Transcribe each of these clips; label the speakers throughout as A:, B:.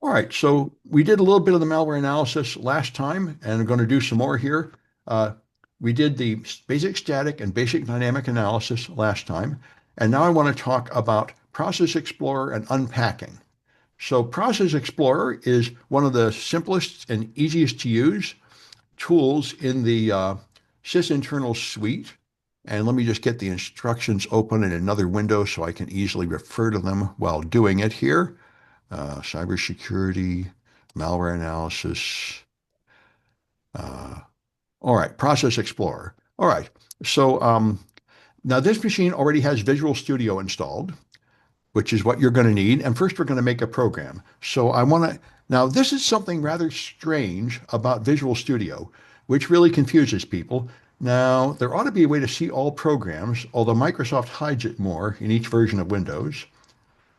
A: All right, so we did a little bit of the malware analysis last time, and I'm going to do some more here. Uh, we did the basic static and basic dynamic analysis last time, and now I want to talk about Process Explorer and unpacking. So Process Explorer is one of the simplest and easiest to use tools in the sysinternal suite. And let me just get the instructions open in another window so I can easily refer to them while doing it here. Cybersecurity, malware analysis. Uh, all right, Process Explorer. All right, so now this machine already has Visual Studio installed, which is what you're going to need. And first, we're going to make a program. So I want to, now this is something rather strange about Visual Studio, which really confuses people. Now, there ought to be a way to see all programs, although Microsoft hides it more in each version of Windows.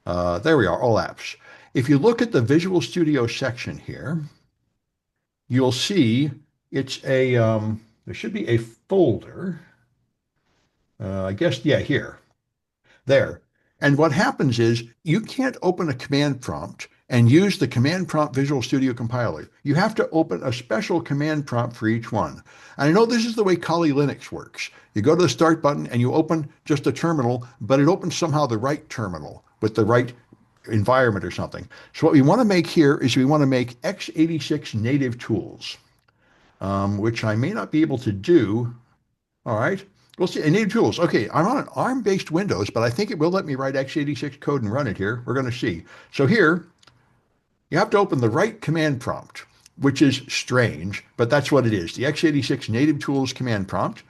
A: There we are, all apps. If you look at the Visual Studio section here, you'll see it's there should be a folder. I guess, yeah, here, there. And what happens is you can't open a command prompt and use the command prompt Visual Studio compiler. You have to open a special command prompt for each one. And I know this is the way Kali Linux works. You go to the start button and you open just a terminal, but it opens somehow the right terminal with the right environment or something. So what we want to make here is we want to make x86 native tools, which I may not be able to do. All right. We'll see. Native tools. Okay, I'm on an ARM-based Windows, but I think it will let me write x86 code and run it here. We're going to see. So here, you have to open the right command prompt, which is strange, but that's what it is. The x86 native tools command prompt.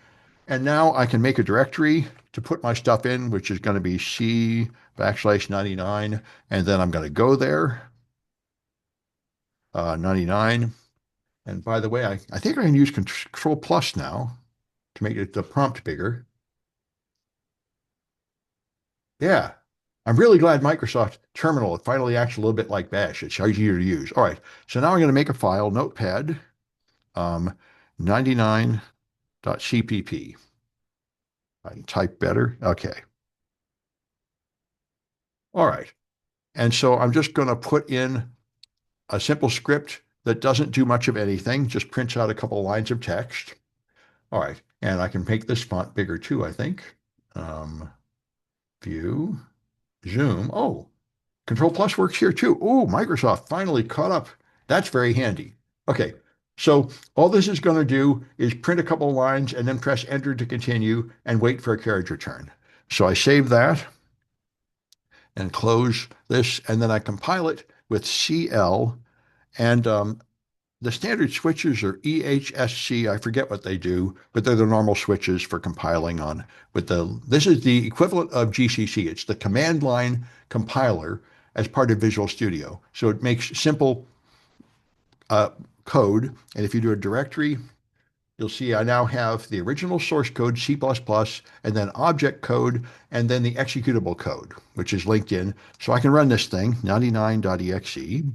A: And now I can make a directory to put my stuff in, which is going to be C /99. And then I'm going to go there, 99. And by the way, I think I can use Control Plus now to make it the prompt bigger. Yeah. I'm really glad Microsoft Terminal finally acts a little bit like Bash. It's easier to use. All right. So now I'm going to make a file, Notepad, um, 99.cpp. I can type better. Okay. All right. And so I'm just going to put in a simple script that doesn't do much of anything, just prints out a couple of lines of text. All right. And I can make this font bigger too, I think. Um, View, zoom. Oh, Control Plus works here too. Oh, Microsoft finally caught up. That's very handy. Okay, so all this is going to do is print a couple lines and then press enter to continue and wait for a carriage return. So I save that and close this, and then I compile it with CL. And the standard switches are EHSC. I forget what they do, but they're the normal switches for compiling on. But this is the equivalent of GCC. It's the command line compiler as part of Visual Studio. So it makes simple uh, code. And if you do a directory, you'll see I now have the original source code, C++, and then object code, and then the executable code, which is linked in. So I can run this thing, 99.exe,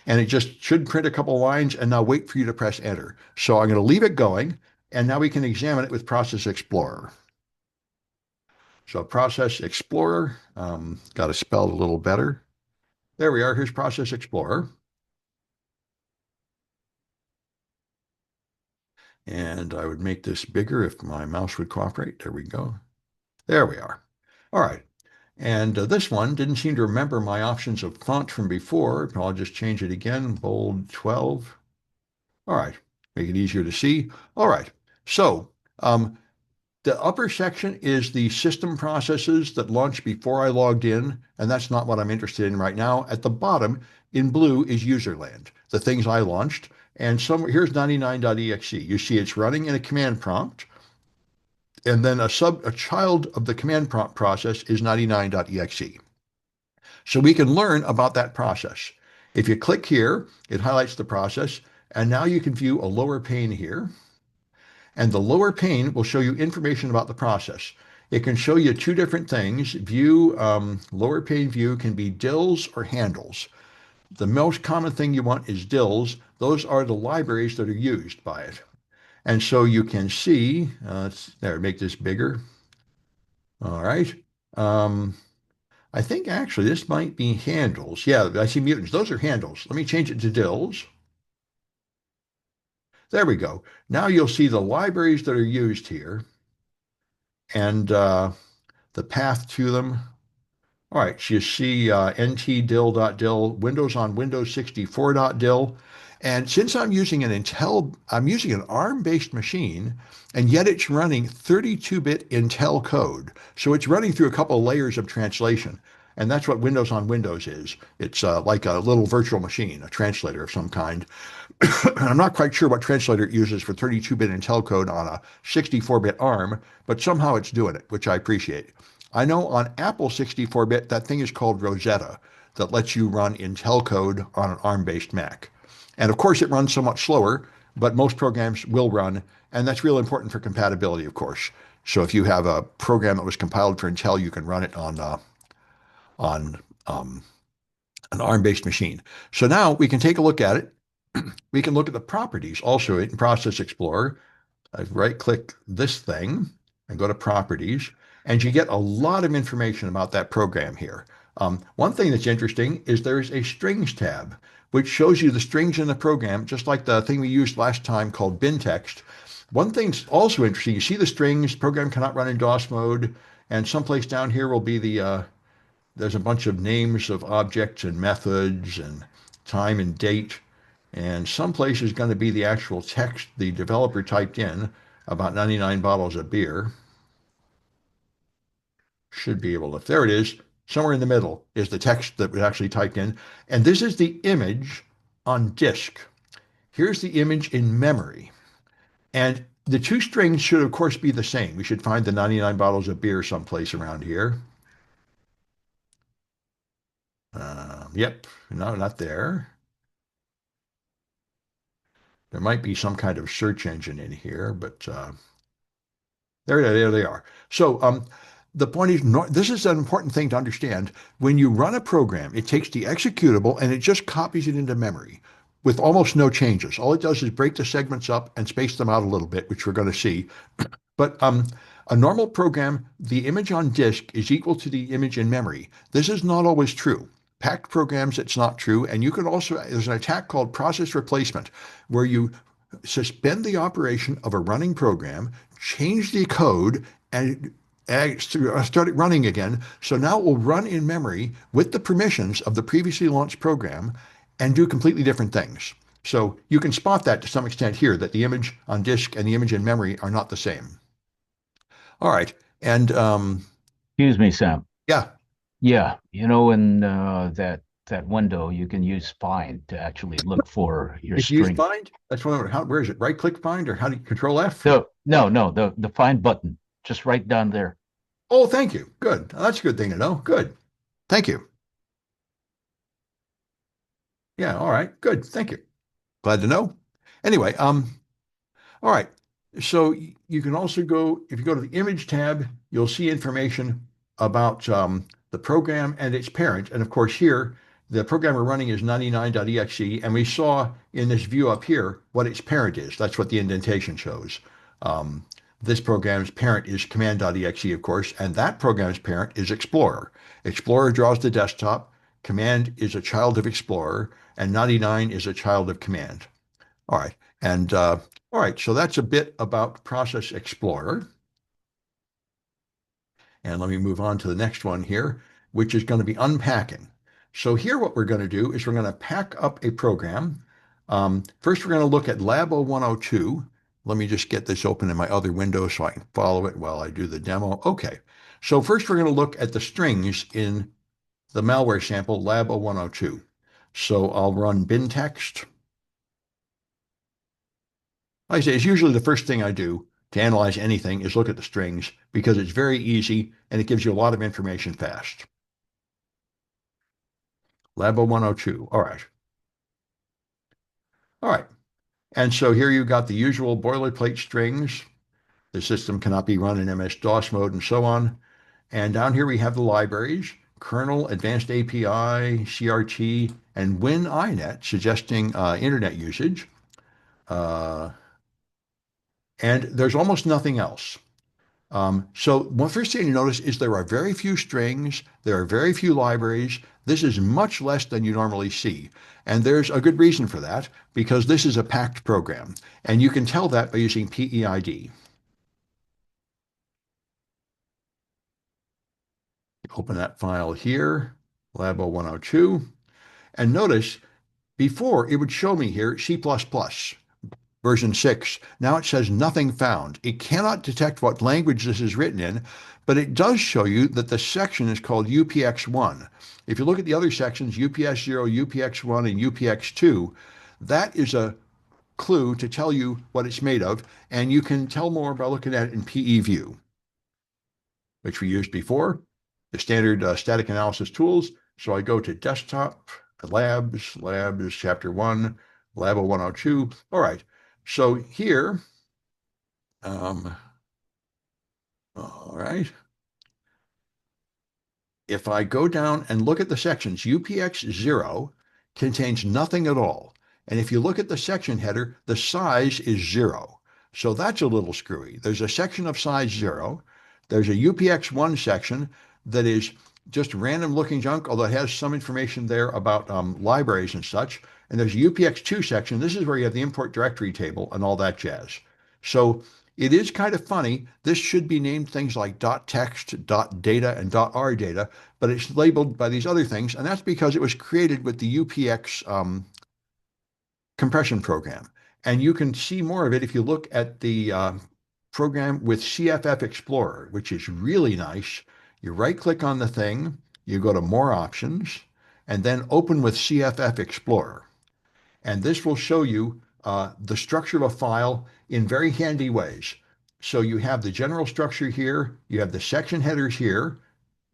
A: and it just should print a couple lines and now wait for you to press enter. So I'm going to leave it going, and now we can examine it with Process Explorer. So Process Explorer, got to spell it a little better. There we are. Here's Process Explorer. And I would make this bigger if my mouse would cooperate. There we go. There we are. All right. And this one didn't seem to remember my options of font from before. I'll just change it again, bold 12. All right, make it easier to see. All right, so the upper section is the system processes that launched before I logged in, and that's not what I'm interested in right now. At the bottom, in blue, is userland, the things I launched. And here's 99.exe. You see it's running in a command prompt, and then a child of the command prompt process is 99.exe. So we can learn about that process. If you click here, it highlights the process, and now you can view a lower pane here. And the lower pane will show you information about the process. It can show you two different things. Lower pane view can be DILs or handles. The most common thing you want is DILs. Those are the libraries that are used by it. And so you can see, there, make this bigger. All right. I think actually this might be handles. Yeah, I see mutants. Those are handles. Let me change it to dills. There we go. Now you'll see the libraries that are used here and the path to them. All right, so you see ntdill.dill, Windows on Windows 64.dill. And since I'm using an ARM-based machine, and yet it's running 32-bit Intel code. So it's running through a couple of layers of translation. And that's what Windows on Windows is. It's like a little virtual machine, a translator of some kind. I'm not quite sure what translator it uses for 32-bit Intel code on a 64-bit ARM, but somehow it's doing it, which I appreciate. I know on Apple 64-bit, that thing is called Rosetta that lets you run Intel code on an ARM-based Mac. And of course, it runs so much slower, but most programs will run, and that's real important for compatibility, of course. So if you have a program that was compiled for Intel, you can run it on an ARM-based machine. So now we can take a look at it. We can look at the properties also in Process Explorer. I right-click this thing and go to Properties, and you get a lot of information about that program here. One thing that's interesting is there's a Strings tab, which shows you the strings in the program, just like the thing we used last time called bin text. One thing's also interesting, you see the strings, program cannot run in DOS mode, and someplace down here will be there's a bunch of names of objects and methods and time and date. And someplace is going to be the actual text the developer typed in about 99 bottles of beer. Should be able to, there it is, somewhere in the middle is the text that was actually typed in. And this is the image on disk. Here's the image in memory. And the two strings should, of course, be the same. We should find the 99 bottles of beer someplace around here. Yep, no, not there. There might be some kind of search engine in here, but there they are. So the point is, this is an important thing to understand. When you run a program, it takes the executable and it just copies it into memory with almost no changes. All it does is break the segments up and space them out a little bit, which we're going to see. But a normal program, the image on disk is equal to the image in memory. This is not always true. Packed programs, it's not true. And you can also, there's an attack called process replacement, where you suspend the operation of a running program, change the code, and start it running again. So now it will run in memory with the permissions of the previously launched program and do completely different things. So you can spot that to some extent here, that the image on disk and the image in memory are not the same. All right. And
B: Excuse me, Sam.
A: yeah,
B: Yeah, in that window, you can use Find to actually look for your
A: you can use
B: string.
A: find. That's one. Where is it? Right click find or how do you control F?
B: No, the Find button, just right down there.
A: Oh, thank you. Good. That's a good thing to know. Good. Thank you. Yeah. All right. Good. Thank you. Glad to know. Anyway, all right. So you can also go, if you go to the image tab, you'll see information about the program and its parent. And of course, here, the program we're running is 99.exe. And we saw in this view up here what its parent is. That's what the indentation shows. Um, this program's parent is command.exe, of course, and that program's parent is Explorer. Explorer draws the desktop. Command is a child of Explorer, and 99 is a child of command. All right. And all right, so that's a bit about Process Explorer. And let me move on to the next one here, which is going to be unpacking. So here what we're going to do is we're going to pack up a program. First, we're going to look at Lab 0102. Let me just get this open in my other window so I can follow it while I do the demo. Okay. So first, we're going to look at the strings in the malware sample Lab 0102. So I'll run bin text. Like I say, it's usually the first thing I do to analyze anything is look at the strings because it's very easy and it gives you a lot of information fast. Labo 102. All right. All right. And so here you've got the usual boilerplate strings. The system cannot be run in MS-DOS mode and so on. And down here we have the libraries, kernel, advanced API, CRT, and WinINet, suggesting internet usage. Uh, and there's almost nothing else. So one first thing you notice is there are very few strings, there are very few libraries. This is much less than you normally see. And there's a good reason for that, because this is a packed program. And you can tell that by using PEID. Open that file here, Labo 102. And notice before it would show me here C++. Version 6. Now it says nothing found. It cannot detect what language this is written in, but it does show you that the section is called UPX1. If you look at the other sections, UPX0, UPX1, and UPX2, that is a clue to tell you what it's made of, and you can tell more by looking at it in PE view, which we used before, the standard static analysis tools. So I go to desktop, labs, chapter 1, lab 102. All right. So here, um, all right, if I go down and look at the sections, UPX0 contains nothing at all. And if you look at the section header, the size is 0. So that's a little screwy. There's a section of size 0. There's a UPX1 section that is just random looking junk, although it has some information there about libraries and such. And there's a UPX2 section. This is where you have the import directory table and all that jazz. So it is kind of funny. This should be named things like .text, .data, and .r data, but it's labeled by these other things, and that's because it was created with the UPX compression program. And you can see more of it if you look at the program with CFF Explorer, which is really nice. You right-click on the thing, you go to More Options, and then Open with CFF Explorer. And this will show you the structure of a file in very handy ways. So you have the general structure here, you have the section headers here,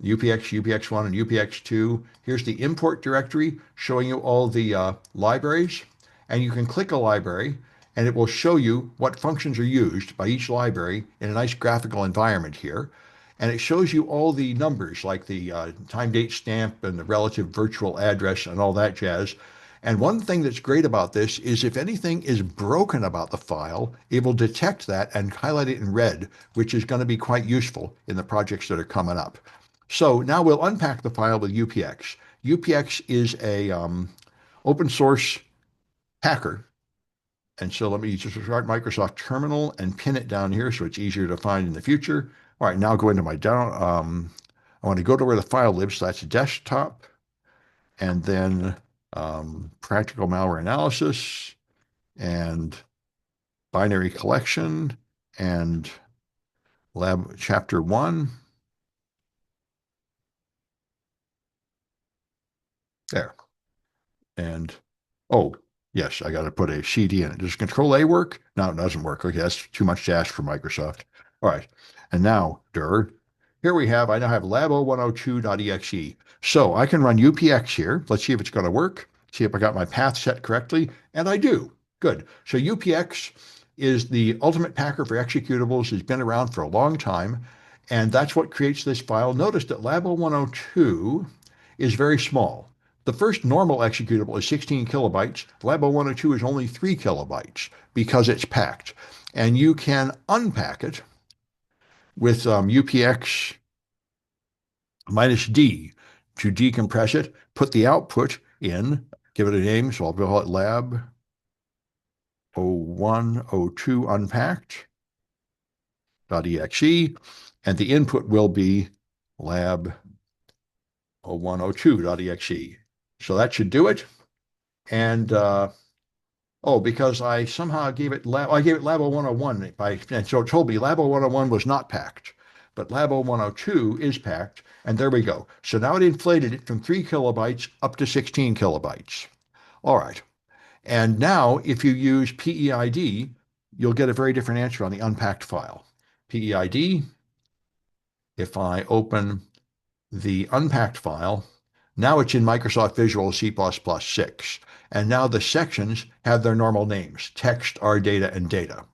A: UPX, UPX1, and UPX2. Here's the import directory showing you all the libraries. And you can click a library and it will show you what functions are used by each library in a nice graphical environment here. And it shows you all the numbers like the time date stamp and the relative virtual address and all that jazz. And one thing that's great about this is if anything is broken about the file, it will detect that and highlight it in red, which is going to be quite useful in the projects that are coming up. So now we'll unpack the file with UPX. UPX is a open source packer. And so let me just start Microsoft Terminal and pin it down here so it's easier to find in the future. All right, now go into my down. I want to go to where the file lives. So that's desktop and then practical malware analysis and binary collection and lab chapter 1. There. And oh, yes, I got to put a CD in it. Does Control A work? No, it doesn't work. Okay, that's too much to ask for Microsoft. All right. And now, here we have, I now have labo102.exe. So I can run UPX here. Let's see if it's going to work. See if I got my path set correctly. And I do. Good. So UPX is the ultimate packer for executables. It's been around for a long time. And that's what creates this file. Notice that labo102 is very small. The first normal executable is 16 kilobytes. Labo 102 is only 3 kilobytes because it's packed. And you can unpack it with UPX minus D to decompress it, put the output in, give it a name, so I'll call it lab 0102 unpacked.exe, and the input will be lab 0102.exe. So that should do it. And oh, because I somehow gave it I gave it Labo 101 and so it told me Labo 101 was not packed, but Labo 102 is packed, and there we go. So now it inflated it from 3 kilobytes up to 16 kilobytes. All right. And now if you use PEID, you'll get a very different answer on the unpacked file. PEID, if I open the unpacked file, now it's in Microsoft Visual C++ 6. And now the sections have their normal names, text, R data, and data.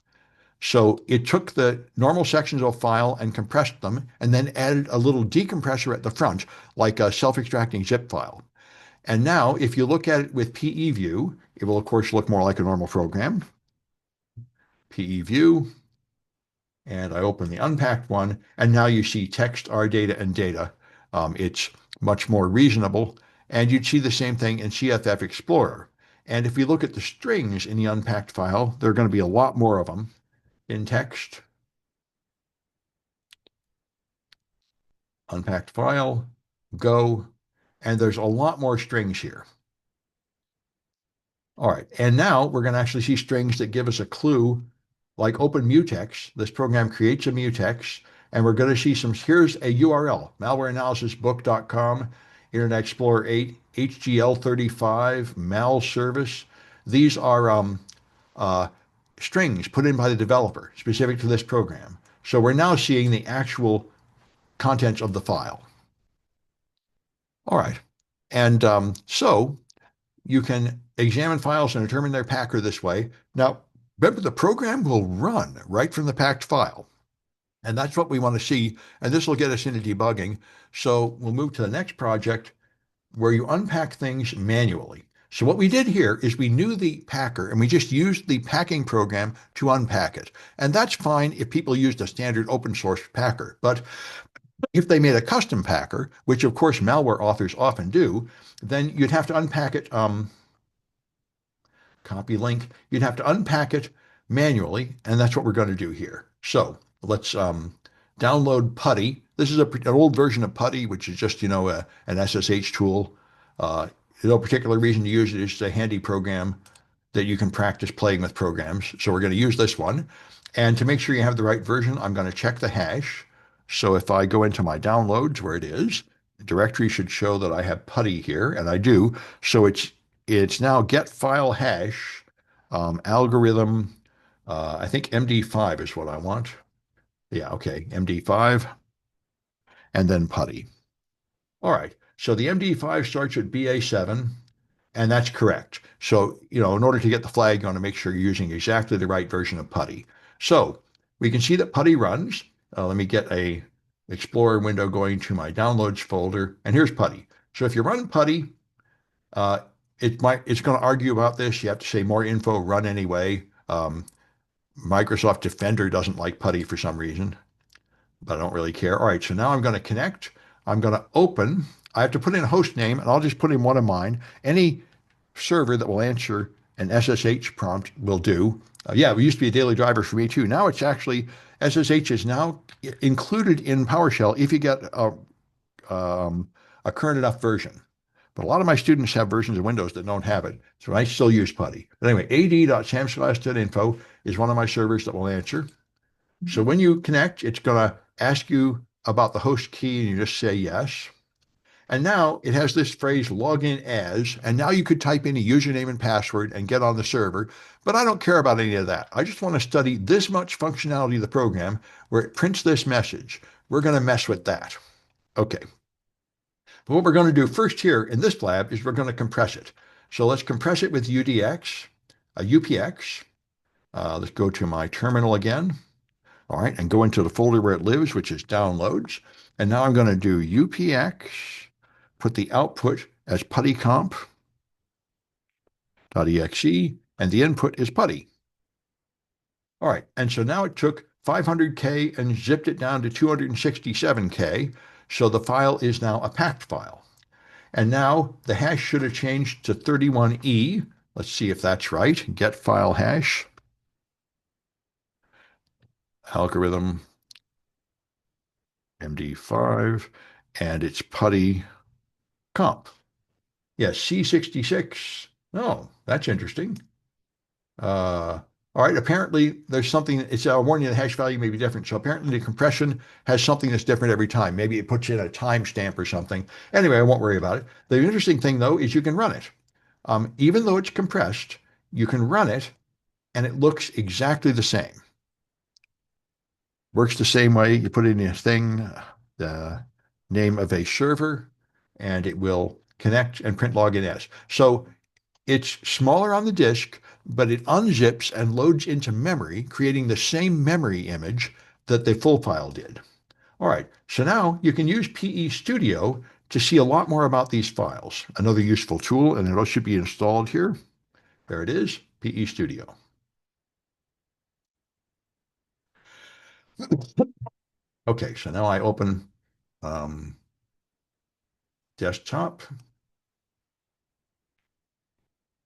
A: So it took the normal sections of a file and compressed them and then added a little decompressor at the front, like a self-extracting zip file. And now if you look at it with PE view, it will of course look more like a normal program. PE view. and I open the unpacked one, and now you see text, R data, and data. It's much more reasonable, and you'd see the same thing in CFF Explorer. And if we look at the strings in the unpacked file, there are going to be a lot more of them in text, unpacked file, go, and there's a lot more strings here. All right, and now we're going to actually see strings that give us a clue, like open mutex. This program creates a mutex, and we're going to see some, here's a URL, malwareanalysisbook.com, Internet Explorer 8, HGL35, mal service. These are uh, strings put in by the developer specific to this program. So we're now seeing the actual contents of the file. All right, and so you can examine files and determine their packer this way. Now, remember, the program will run right from the packed file. And that's what we want to see. And this will get us into debugging. So we'll move to the next project where you unpack things manually. So what we did here is we knew the packer and we just used the packing program to unpack it. And that's fine if people used a standard open source packer. But if they made a custom packer, which of course malware authors often do, then you'd have to unpack it copy link. You'd have to unpack it manually, and that's what we're going to do here. So let's download Putty. This is an old version of Putty, which is just, an SSH tool. No particular reason to use it. It's a handy program that you can practice playing with programs. So we're going to use this one. And to make sure you have the right version, I'm going to check the hash. So if I go into my downloads where it is, the directory should show that I have Putty here, and I do. So it's now get file hash algorithm. I think MD5 is what I want. Yeah, okay, MD5, and then Putty. All right, so the MD5 starts at BA7, and that's correct. So, in order to get the flag, you want to make sure you're using exactly the right version of Putty. So we can see that Putty runs. Let me get a Explorer window going to my downloads folder, and here's Putty. So if you run Putty, uh, it's going to argue about this. You have to say more info, run anyway. Microsoft Defender doesn't like Putty for some reason, but I don't really care. All right, so now I'm going to connect. I'm going to open. I have to put in a host name, and I'll just put in one of mine. Any server that will answer an SSH prompt will do. Yeah, it used to be a daily driver for me too. Now it's actually, SSH is now included in PowerShell if you get a current enough version. But a lot of my students have versions of Windows that don't have it, so I still use Putty. But anyway, ad.samsclass.info is one of my servers that will answer. So when you connect, it's going to ask you about the host key, and you just say yes. And now it has this phrase login as, and now you could type in a username and password and get on the server. But I don't care about any of that. I just want to study this much functionality of the program where it prints this message. We're going to mess with that. Okay. But what we're going to do first here in this lab is we're going to compress it. So let's compress it with UDX, UPX. Let's go to my terminal again. All right, and go into the folder where it lives, which is downloads. And now I'm going to do UPX, put the output as puttycomp.exe, and the input is putty. All right, and so now it took 500K and zipped it down to 267K. So the file is now a packed file. And now the hash should have changed to 31E. Let's see if that's right. Get file hash, algorithm, MD5, and it's putty comp. Yes, C66. Oh, that's interesting. All right, apparently there's something, it's a warning the hash value may be different. So apparently the compression has something that's different every time. Maybe it puts in a timestamp or something. Anyway, I won't worry about it. The interesting thing though is you can run it. Even though it's compressed, you can run it and it looks exactly the same. Works the same way. You put in a thing, the name of a server, and it will connect and print login as. So it's smaller on the disk, but it unzips and loads into memory, creating the same memory image that the full file did. All right, so now you can use PE Studio to see a lot more about these files. Another useful tool, and it should be installed here. There it is, PE Studio. Okay, so now I open um, desktop,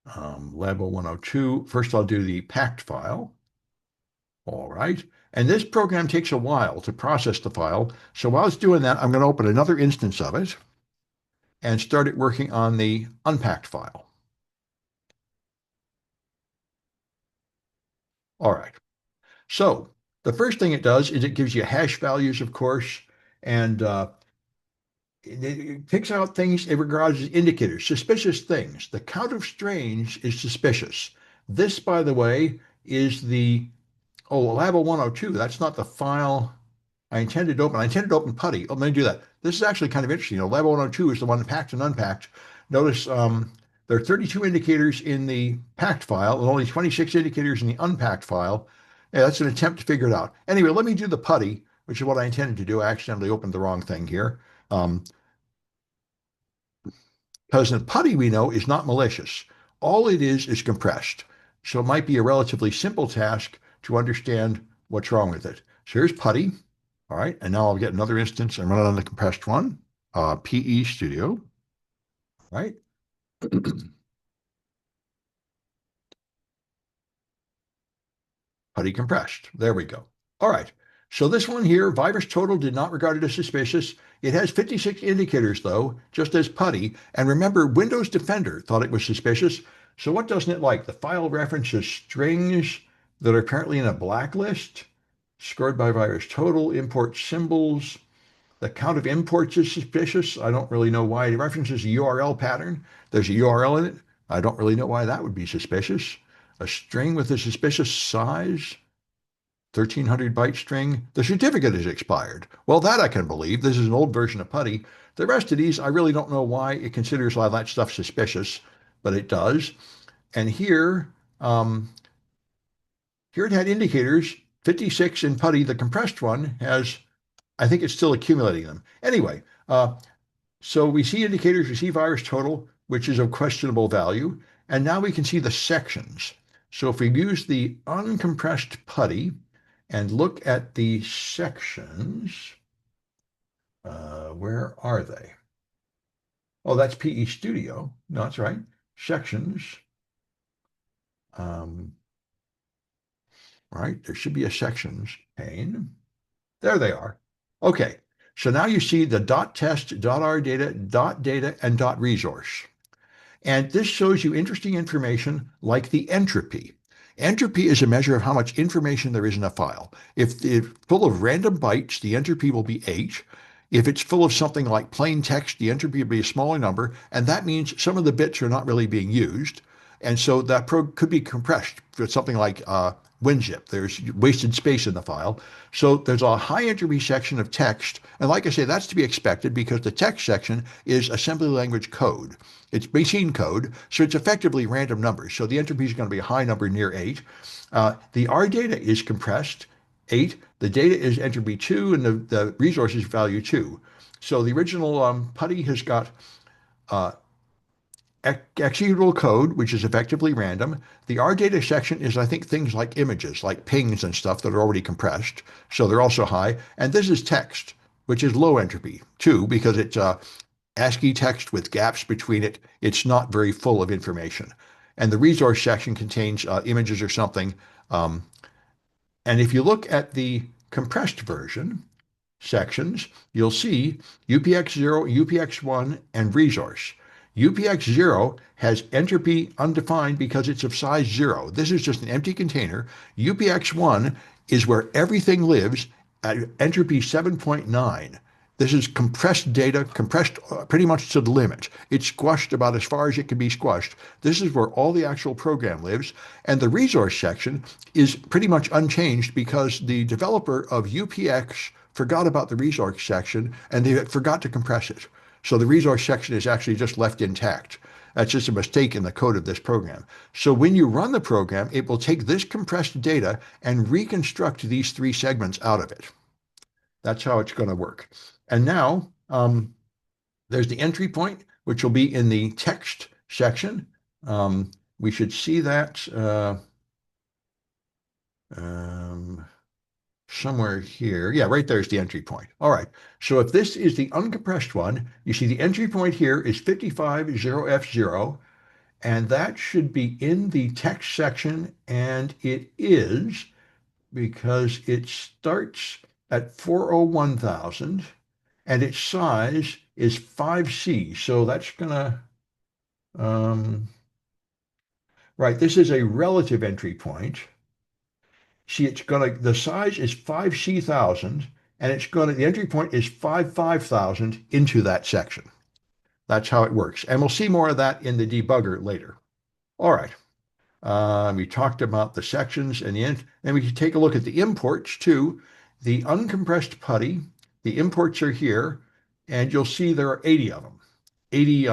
A: Labo 102. First, I'll do the packed file. All right. And this program takes a while to process the file. So while it's doing that, I'm going to open another instance of it and start it working on the unpacked file. All right. So the first thing it does is it gives you hash values, of course, and it picks out things it regards as indicators, suspicious things. The count of strange is suspicious. This, by the way, is the, oh, Labo 102. That's not the file I intended to open. I intended to open Putty. Oh, let me do that. This is actually kind of interesting. Level 102 is the one packed and unpacked. Notice there are 32 indicators in the packed file and only 26 indicators in the unpacked file. Yeah, that's an attempt to figure it out. Anyway, let me do the Putty, which is what I intended to do. I accidentally opened the wrong thing here. Um, because in Putty, we know, is not malicious. All it is compressed. So it might be a relatively simple task to understand what's wrong with it. So here's Putty. All right, and now I'll get another instance and run it on the compressed one, PE Studio, right? Putty compressed. There we go. All right. So this one here, virus total did not regard it as suspicious. It has 56 indicators though, just as Putty. And remember, Windows Defender thought it was suspicious. So what doesn't it like? The file references strings that are apparently in a blacklist, scored by virus total, import symbols. The count of imports is suspicious. I don't really know why. It references a URL pattern. There's a URL in it. I don't really know why that would be suspicious. A string with a suspicious size, 1300 byte string. The certificate is expired. Well, that I can believe. This is an old version of Putty. The rest of these, I really don't know why it considers all that stuff suspicious, but it does. And um, here it had indicators. 56 in Putty, the compressed one, has, I think it's still accumulating them. Anyway, so we see indicators, we see virus total, which is of questionable value. And now we can see the sections. So if we use the uncompressed Putty and look at the sections, where are they? Oh, that's PE Studio. No, that's right. Sections. Um, right, there should be a sections pane. There they are. Okay, so now you see the .test, .rdata, .data, and .resource. And this shows you interesting information like the entropy. Entropy is a measure of how much information there is in a file. If it's full of random bytes, the entropy will be 8. If it's full of something like plain text, the entropy will be a smaller number, and that means some of the bits are not really being used. And so that could be compressed for something like WinZip. There's wasted space in the file. So there's a high entropy section of text. And like I say, that's to be expected because the text section is assembly language code. It's machine code, so it's effectively random numbers. So the entropy is going to be a high number near 8. The R data is compressed, 8. The data is entropy 2, and the resource is value 2. So the original Putty has got uh, executable code, which is effectively random. The R data section is, I think, things like images, like pings and stuff that are already compressed. So they're also high. And this is text, which is low entropy, too, because it's ASCII text with gaps between it. It's not very full of information. And the resource section contains images or something. Um, and if you look at the compressed version, sections, you'll see UPX0, UPX1, and resource. UPX0 has entropy undefined because it's of size 0. This is just an empty container. UPX1 is where everything lives at entropy 7.9. This is compressed data, compressed pretty much to the limit. It's squashed about as far as it can be squashed. This is where all the actual program lives. And the resource section is pretty much unchanged because the developer of UPX forgot about the resource section and they forgot to compress it. So the resource section is actually just left intact. That's just a mistake in the code of this program. So when you run the program, it will take this compressed data and reconstruct these 3 segments out of it. That's how it's going to work. And now there's the entry point, which will be in the text section. We should see that. Um, somewhere here. Yeah, right there's the entry point. All right. So if this is the uncompressed one, you see the entry point here is 550F0, and that should be in the text section, and it is because it starts at 401,000 and its size is 5C. So that's gonna, um, right, this is a relative entry point. See, it's gonna, the size is 5C,000, and it's gonna, the entry point is 5,000 into that section. That's how it works. And we'll see more of that in the debugger later. All right. We talked about the sections and the end, and we can take a look at the imports too. The uncompressed putty, the imports are here, and you'll see there are 80 of them. 80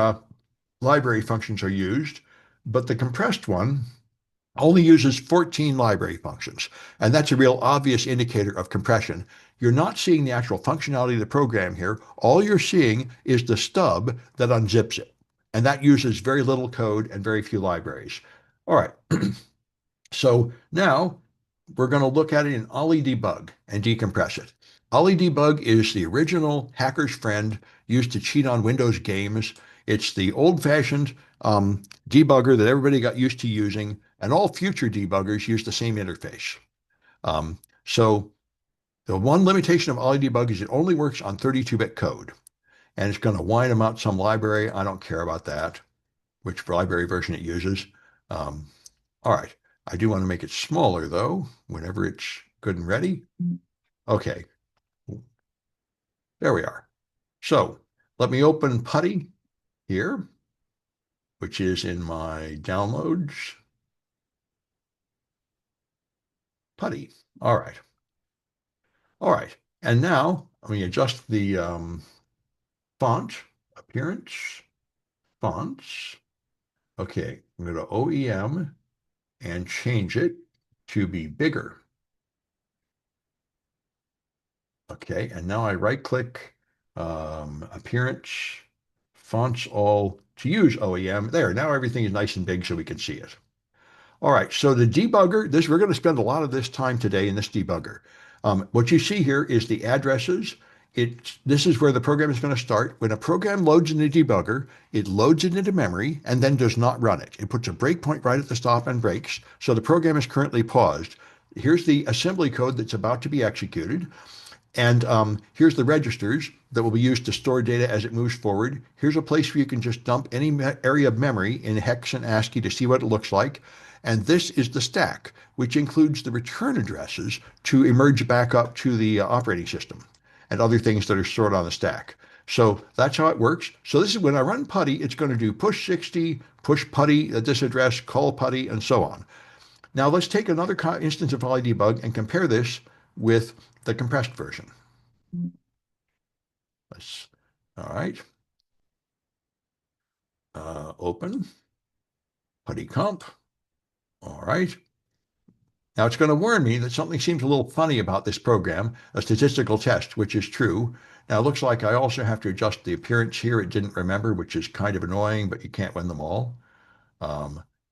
A: library functions are used, but the compressed one only uses 14 library functions. And that's a real obvious indicator of compression. You're not seeing the actual functionality of the program here. All you're seeing is the stub that unzips it. And that uses very little code and very few libraries. All right. So now we're going to look at it in Ollie debug and decompress it. Ollie debug is the original hacker's friend used to cheat on Windows games. It's the old-fashioned debugger that everybody got used to using, and all future debuggers use the same interface. So the one limitation of Ollie debug is it only works on 32-bit code, and it's going to whine about some library. I don't care about that, which library version it uses. All right. I do want to make it smaller though, whenever it's good and ready. Okay, there we are. So let me open Putty here, which is in my downloads. Putty. All right. All right. And now let me adjust the font, appearance, fonts. Okay, I'm going to OEM and change it to be bigger. Okay, and now I right click, appearance, fonts all to use OEM. There, now everything is nice and big so we can see it. All right, so the debugger, we're going to spend a lot of this time today in this debugger. What you see here is the addresses. This is where the program is going to start. When a program loads in the debugger, it loads it into memory and then does not run it. It puts a breakpoint right at the stop and breaks, so the program is currently paused. Here's the assembly code that's about to be executed. And here's the registers that will be used to store data as it moves forward. Here's a place where you can just dump any area of memory in hex and ASCII to see what it looks like. And this is the stack, which includes the return addresses to emerge back up to the operating system and other things that are stored on the stack. So that's how it works. So this is when I run putty, it's going to do push 60, push putty at this address, call putty, and so on. Now let's take another instance of Ollie debug and compare this with the compressed version. All right. Open, putty comp. All right. Now it's going to warn me that something seems a little funny about this program, a statistical test, which is true. Now it looks like I also have to adjust the appearance here. It didn't remember, which is kind of annoying, but you can't win them all.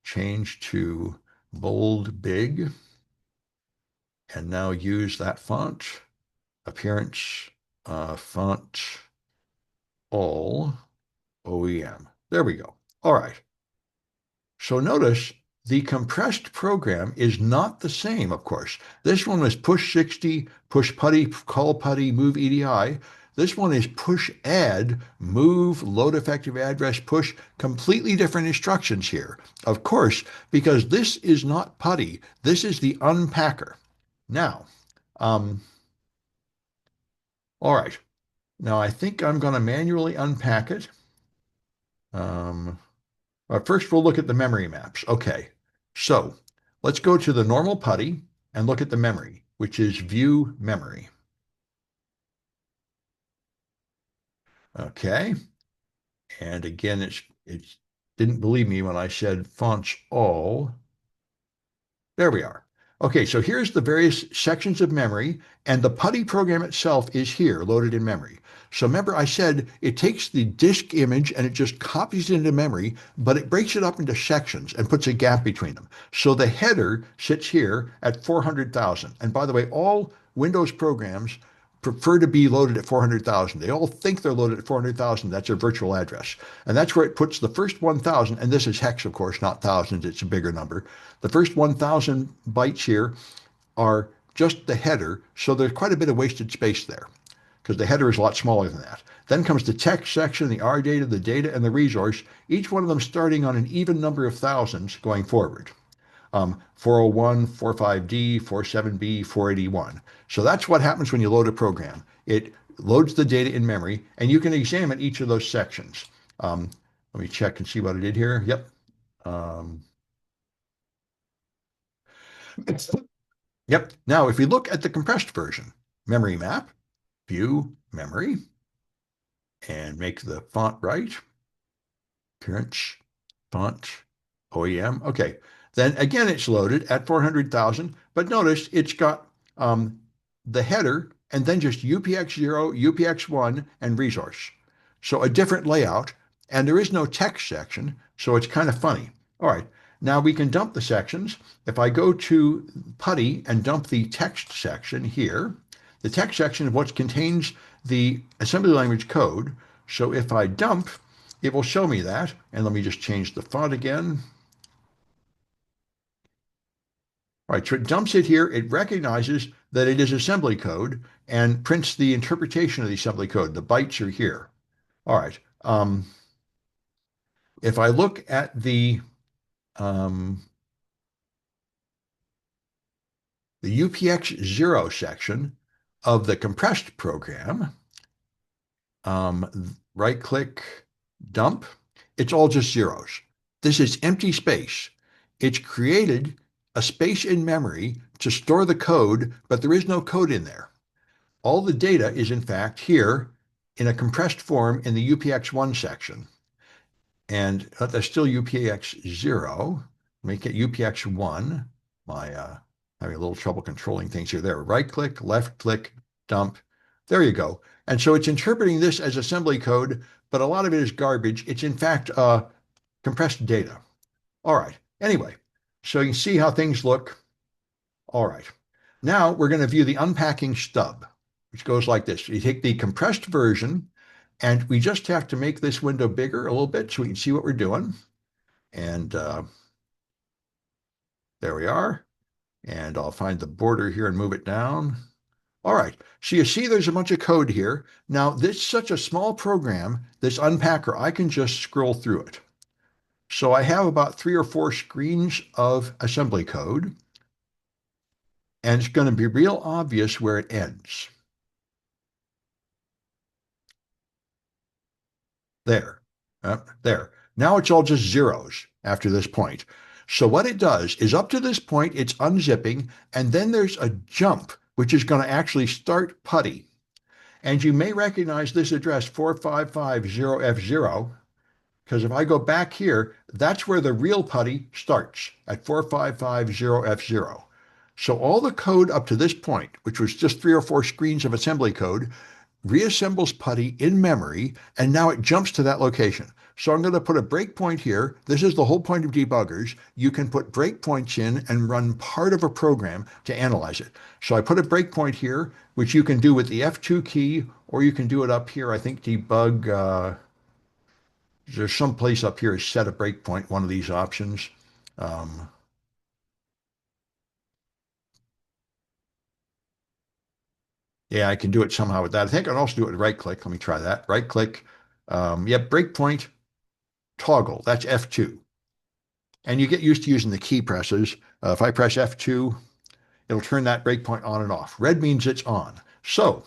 A: Change to bold, big, and now use that font. Appearance, font, all, OEM. There we go. All right. So notice the compressed program is not the same, of course. This one was push 60, push putty, call putty, move EDI. This one is push add, move, load effective address, push, completely different instructions here. Of course, because this is not putty, this is the unpacker. Now, all right. Now I think I'm going to manually unpack it. First, we'll look at the memory maps. Okay, so let's go to the normal putty and look at the memory, which is view memory. Okay, and again, it didn't believe me when I said fonts all. There we are. Okay, so here's the various sections of memory, and the putty program itself is here, loaded in memory. So remember I said it takes the disk image and it just copies it into memory, but it breaks it up into sections and puts a gap between them. So the header sits here at 400,000. And by the way, all Windows programs prefer to be loaded at 400,000. They all think they're loaded at 400,000. That's their virtual address. And that's where it puts the first 1,000, and this is hex, of course, not thousands. It's a bigger number. The first 1,000 bytes here are just the header, so there's quite a bit of wasted space there because the header is a lot smaller than that. Then comes the text section, the R data, the data, and the resource, each one of them starting on an even number of thousands going forward. 401, 45D, 47B, 481. So that's what happens when you load a program. It loads the data in memory, and you can examine each of those sections. Let me check and see what I did here. Yep. Um, yep. Now, if we look at the compressed version, memory map, view memory, and make the font right. Appearance, font, OEM. Okay. Then again, it's loaded at 400,000, but notice it's got the header and then just UPX0, UPX1, and resource. So a different layout, and there is no text section, so it's kind of funny. All right, now we can dump the sections. If I go to PuTTY and dump the text section here, the text section of what contains the assembly language code. So if I dump, it will show me that. And let me just change the font again. All right, so it dumps it here. It recognizes that it is assembly code and prints the interpretation of the assembly code. The bytes are here. All right. If I look at um, the UPX0 section of the compressed program, right click, dump, it's all just zeros. This is empty space. It's created a space in memory to store the code, but there is no code in there. All the data is in fact here in a compressed form in the UPX1 section. And that's still UPX0. Make it UPX1. Having a little trouble controlling things here. There, right click, left click, dump. There you go. And so it's interpreting this as assembly code, but a lot of it is garbage. It's in fact compressed data. All right. Anyway, so you can see how things look. All right. Now we're going to view the unpacking stub, which goes like this. You take the compressed version, and we just have to make this window bigger a little bit so we can see what we're doing. And there we are. And I'll find the border here and move it down. All right, so you see there's a bunch of code here. Now, this is such a small program, this unpacker, I can just scroll through it. So I have about 3 or 4 screens of assembly code, and it's going to be real obvious where it ends. There, there. Now it's all just zeros after this point. So what it does is up to this point, it's unzipping, and then there's a jump, which is going to actually start PuTTY. And you may recognize this address 4550F0, because if I go back here, that's where the real PuTTY starts at 4550F0. So all the code up to this point, which was just 3 or 4 screens of assembly code, reassembles PuTTY in memory, and now it jumps to that location. So I'm going to put a breakpoint here. This is the whole point of debuggers. You can put breakpoints in and run part of a program to analyze it. So I put a breakpoint here, which you can do with the F2 key, or you can do it up here. I think debug, there's some place up here is set a breakpoint, one of these options. Um, yeah, I can do it somehow with that. I think I can also do it with right click. Let me try that. Right click. Breakpoint toggle. That's F2. And you get used to using the key presses. If I press F2, it'll turn that breakpoint on and off. Red means it's on. So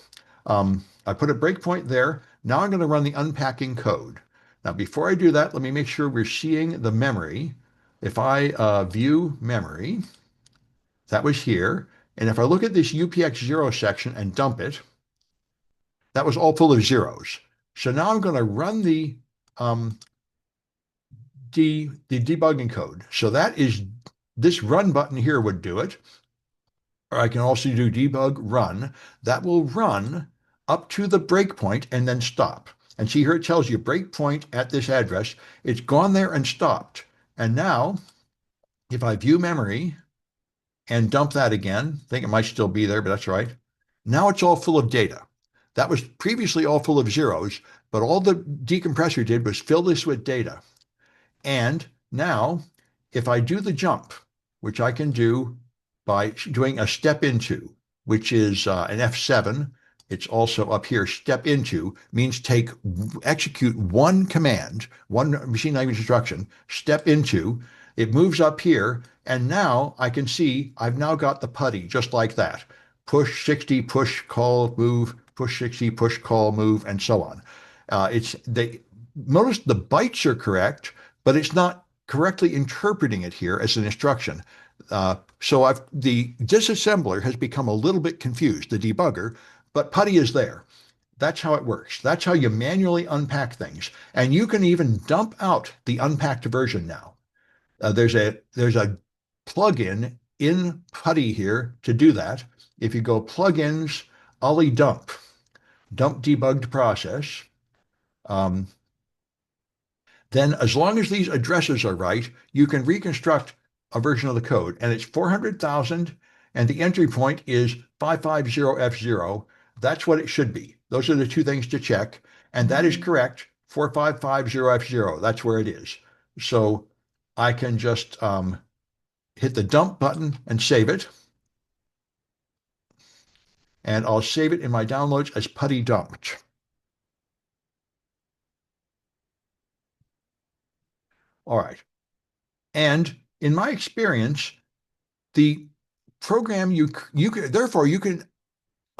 A: I put a breakpoint there. Now I'm going to run the unpacking code. Now, before I do that, let me make sure we're seeing the memory. If I view memory, that was here. And if I look at this UPX0 section and dump it, that was all full of zeros. So now I'm going to run the debugging code. So that is this run button here would do it. Or I can also do debug run. That will run up to the breakpoint and then stop. And see here it tells you breakpoint at this address. It's gone there and stopped. And now, if I view memory and dump that again, I think it might still be there, but that's right. Now it's all full of data. That was previously all full of zeros, but all the decompressor did was fill this with data. And now, if I do the jump, which I can do by doing a step into, which is an F7, it's also up here. Step into means execute one command, one machine language instruction, step into. It moves up here. And now I can see I've now got the putty just like that. Push 60, push, call, move, push 60, push, call, move, and so on. It's they Notice the bytes are correct, but it's not correctly interpreting it here as an instruction. So the disassembler has become a little bit confused, the debugger, but putty is there. That's how it works. That's how you manually unpack things. And you can even dump out the unpacked version now. There's a plugin in putty here to do that. If you go plugins, ollie dump debugged process, um, then as long as these addresses are right, you can reconstruct a version of the code. And it's 400,000, and the entry point is 550F0. That's what it should be. Those are the two things to check. And that is correct, 4550F0. That's where it is. So I can just hit the dump button and save it. And I'll save it in my downloads as putty dumped. All right. And in my experience, the program you can therefore you can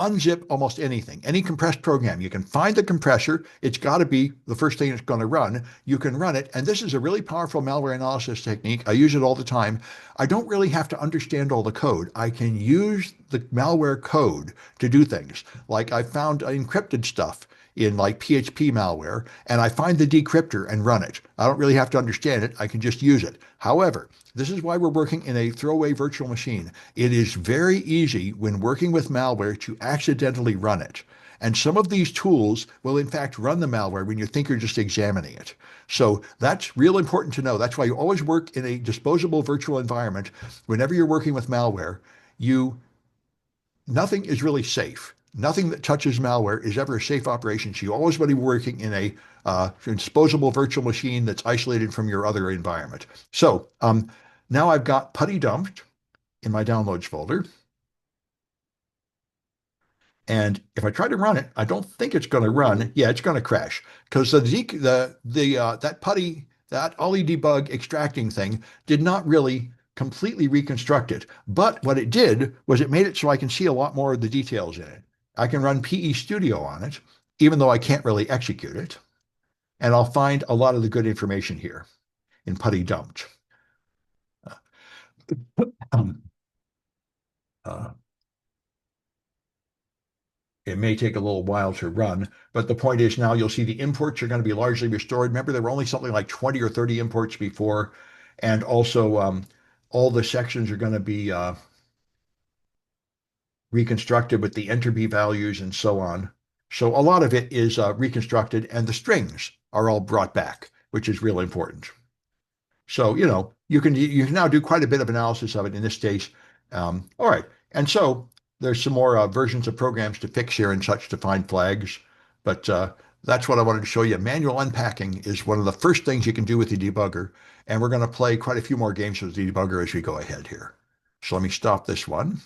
A: unzip almost anything, any compressed program. You can find the compressor. It's got to be the first thing it's going to run. You can run it. And this is a really powerful malware analysis technique. I use it all the time. I don't really have to understand all the code. I can use the malware code to do things. Like I found encrypted stuff in like PHP malware, and I find the decryptor and run it. I don't really have to understand it. I can just use it. However, this is why we're working in a throwaway virtual machine. It is very easy when working with malware to accidentally run it. And some of these tools will in fact run the malware when you think you're just examining it. So that's real important to know. That's why you always work in a disposable virtual environment. Whenever you're working with malware, you nothing is really safe. Nothing that touches malware is ever a safe operation. So you always want to be working in a disposable virtual machine that's isolated from your other environment. So now I've got putty dumped in my downloads folder. And if I try to run it, I don't think it's going to run. Yeah, it's going to crash because that putty, that ollie debug extracting thing did not really completely reconstruct it. But what it did was it made it so I can see a lot more of the details in it. I can run PE Studio on it, even though I can't really execute it. And I'll find a lot of the good information here in putty dumped. Um, uh, It may take a little while to run, but the point is now you'll see the imports are going to be largely restored. Remember, there were only something like 20 or 30 imports before, and also all the sections are going to be reconstructed with the entropy values and so on. So a lot of it is reconstructed, and the strings are all brought back, which is really important. So, you can now do quite a bit of analysis of it in this case. All right. And so there's some more versions of programs to fix here and such to find flags. But that's what I wanted to show you. Manual unpacking is one of the first things you can do with the debugger. And we're going to play quite a few more games with the debugger as we go ahead here. So let me stop this one.